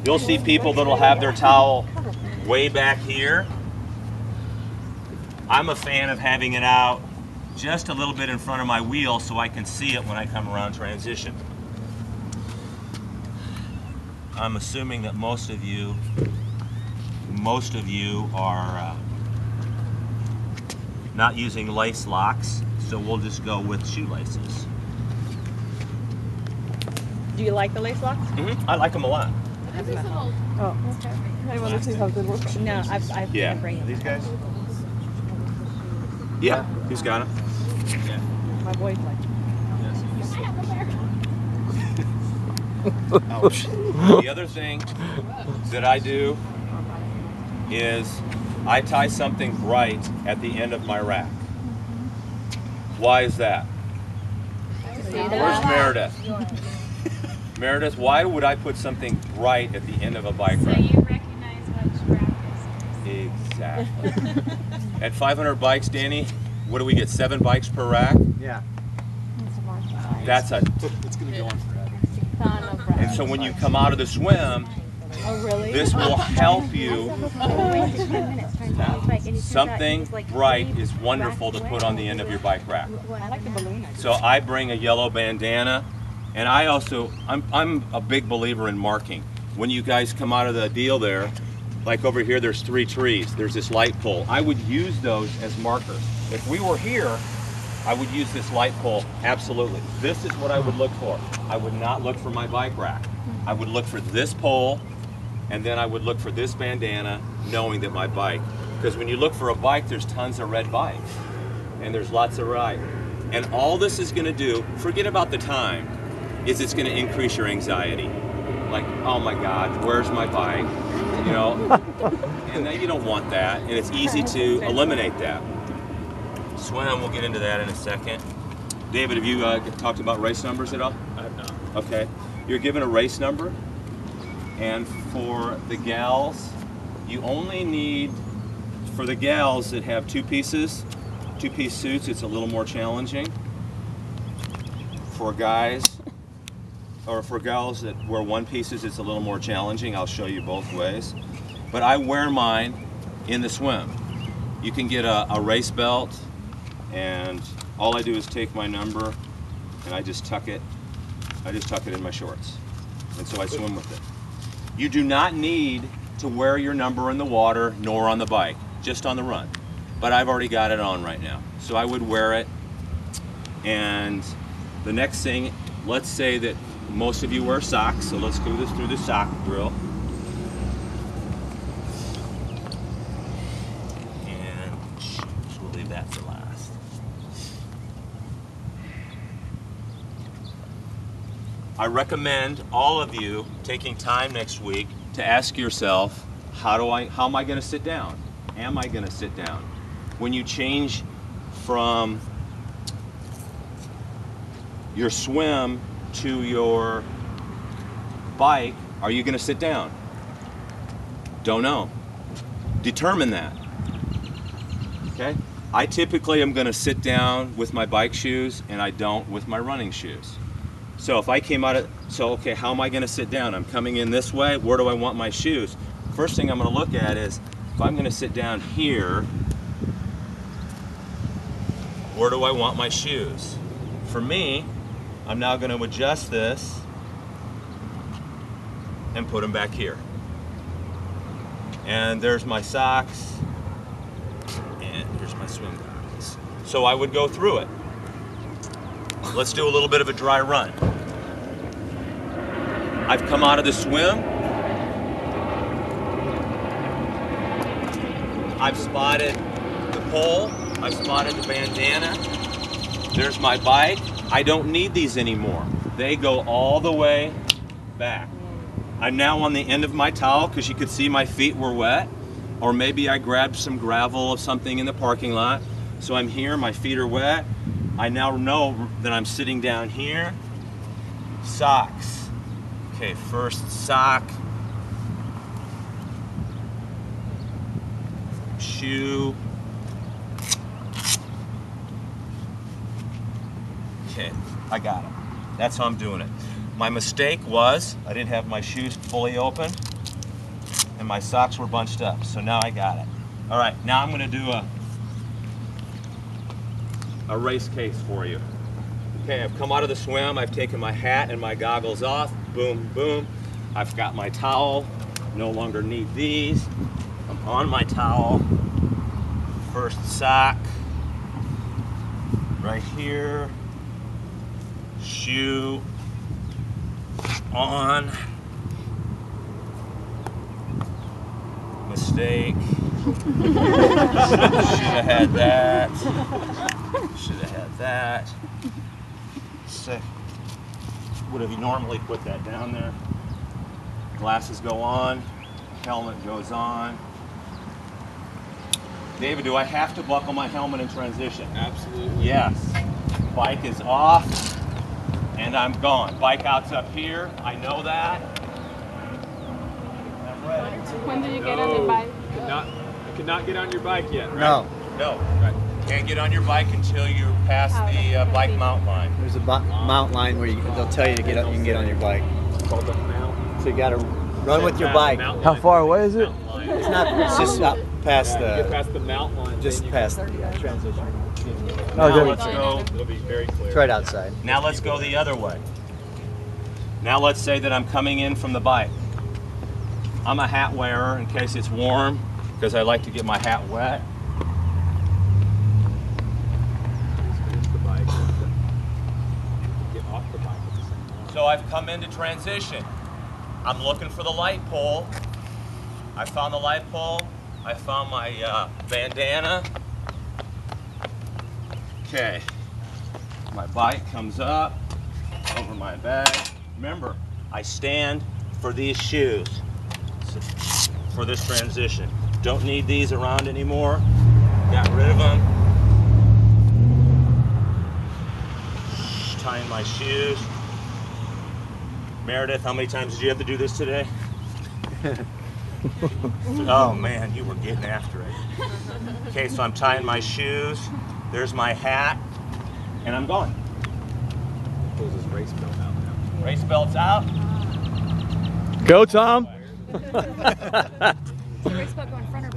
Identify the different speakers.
Speaker 1: You'll see people that'll have their towel way back here. I'm a fan of having it out just a little bit in front of my wheel so I can see it when I come around transition. I'm assuming that most of you are not using lace locks, so we'll just go with shoelaces.
Speaker 2: Do you like the lace locks?
Speaker 1: Mm-hmm. I like them a lot.
Speaker 2: Oh, okay. I want to see how good works. No, I've
Speaker 1: Yeah.
Speaker 2: bring it.
Speaker 1: These guys? Yeah, he's got them. Yeah.
Speaker 2: My boys like it.
Speaker 1: Ouch. The other thing that I do is I tie something bright at the end of my rack. Why is that? Where's Meredith? Meredith, why would I put something bright at the end of a bike rack?
Speaker 3: So you recognize which rack is.
Speaker 1: Exactly. At 500 bikes, Danny, what do we get? 7 bikes per rack?
Speaker 4: Yeah.
Speaker 1: That's a.
Speaker 4: It's going to go on forever.
Speaker 1: And so when you come out of the swim,
Speaker 2: Oh, really?
Speaker 1: this will help you. Something bright is wonderful to put on the end of your bike rack.
Speaker 2: I like the balloon.
Speaker 1: So I bring a yellow bandana, and I'm a big believer in marking. When you guys come out of the deal there, like over here there's 3 trees, there's this light pole. I would use those as markers. If we were here, I would use this light pole, absolutely. This is what I would look for. I would not look for my bike rack. I would look for this pole, and then I would look for this bandana, knowing that my bike, because when you look for a bike, there's tons of red bikes, and there's lots of right. And all this is gonna do, forget about the time, is it's gonna increase your anxiety. Like, oh my God, where's my bike? You know, and you don't want that, and it's easy to eliminate that. Swim, we'll get into that in a second. David, have you talked about race numbers at all?
Speaker 4: I have not.
Speaker 1: Okay. You're given a race number, and for the gals, you only need, for the gals that have 2-piece suits, it's a little more challenging. For guys, or for gals that wear 1-pieces, it's a little more challenging. I'll show you both ways. But I wear mine in the swim. You can get a race belt, and all I do is take my number and I just tuck it in my shorts. And so I swim with it. You do not need to wear your number in the water nor on the bike, just on the run. But I've already got it on right now. So I would wear it. And the next thing, let's say that most of you wear socks, so let's go through the sock drill. We'll leave that for last. I recommend all of you taking time next week to ask yourself, how am I going to sit down? Am I going to sit down? When you change from your swim to your bike, are you going to sit down? Don't know. Determine that. Okay? I typically am going to sit down with my bike shoes, and I don't with my running shoes. So if I came out okay, how am I going to sit down? I'm coming in this way. Where do I want my shoes? First thing I'm going to look at is, if I'm going to sit down here, where do I want my shoes? For me, I'm now going to adjust this and put them back here. And there's my socks, and here's my swim goggles. So I would go through it. Let's do a little bit of a dry run. I've come out of the swim. I've spotted the pole. I've spotted the bandana. There's my bike. I don't need these anymore. They go all the way back. I'm now on the end of my towel because you could see my feet were wet, or maybe I grabbed some gravel or something in the parking lot. So I'm here, my feet are wet. I now know that I'm sitting down here. Socks. Okay, first sock. Shoe. Okay, I got it. That's how I'm doing it. My mistake was I didn't have my shoes fully open. and my socks were bunched up, so now I got it. All right, now I'm gonna do a race case for you. Okay, I've come out of the swim, I've taken my hat and my goggles off, boom, boom. I've got my towel, no longer need these. I'm on my towel, first sock, right here, shoe, on, mistake, should have had that, should have had that. So, would have normally put that down there. Glasses go on, helmet goes on. David, do I have to buckle my helmet in transition?
Speaker 4: Absolutely.
Speaker 1: Yes. Bike is off, and I'm gone. Bike out's up here, I know that. I'm ready.
Speaker 3: When do you get on the bike?
Speaker 4: You cannot get on your bike yet, right?
Speaker 5: No,
Speaker 1: No, can't get on your bike until you're past the bike mount line.
Speaker 5: there's a mount line where they'll tell you to get up. You can get on your bike.
Speaker 4: It's called the mount.
Speaker 5: So you got to run with your bike.
Speaker 6: How far away is it?
Speaker 5: It's not. It's just up past
Speaker 4: You get
Speaker 5: the.
Speaker 4: past the mount line.
Speaker 5: Just
Speaker 4: then you
Speaker 5: past.
Speaker 4: can transition.
Speaker 1: Now
Speaker 6: Okay.
Speaker 1: let's go.
Speaker 4: It'll be very clear.
Speaker 5: It's right outside.
Speaker 1: Now let's go the other way. Now let's say that I'm coming in from the bike. I'm a hat wearer in case it's warm, because I like to get my hat wet.
Speaker 4: Finish the bike. Get off the bike at the same time.
Speaker 1: So I've come into transition. I'm looking for the light pole. I found the light pole. I found my bandana. Okay. My bike comes up over my bag. Remember, I stand for these shoes for this transition. Don't need these around anymore. Got rid of them. Tying my shoes. Meredith, how many times did you have to do this today? Oh man, you were getting after it. Okay, so I'm tying my shoes. There's my hat, and I'm going.
Speaker 4: Pulls his race belt out now.
Speaker 1: Race belt's out.
Speaker 6: Go, Tom.
Speaker 3: Is the race book going front or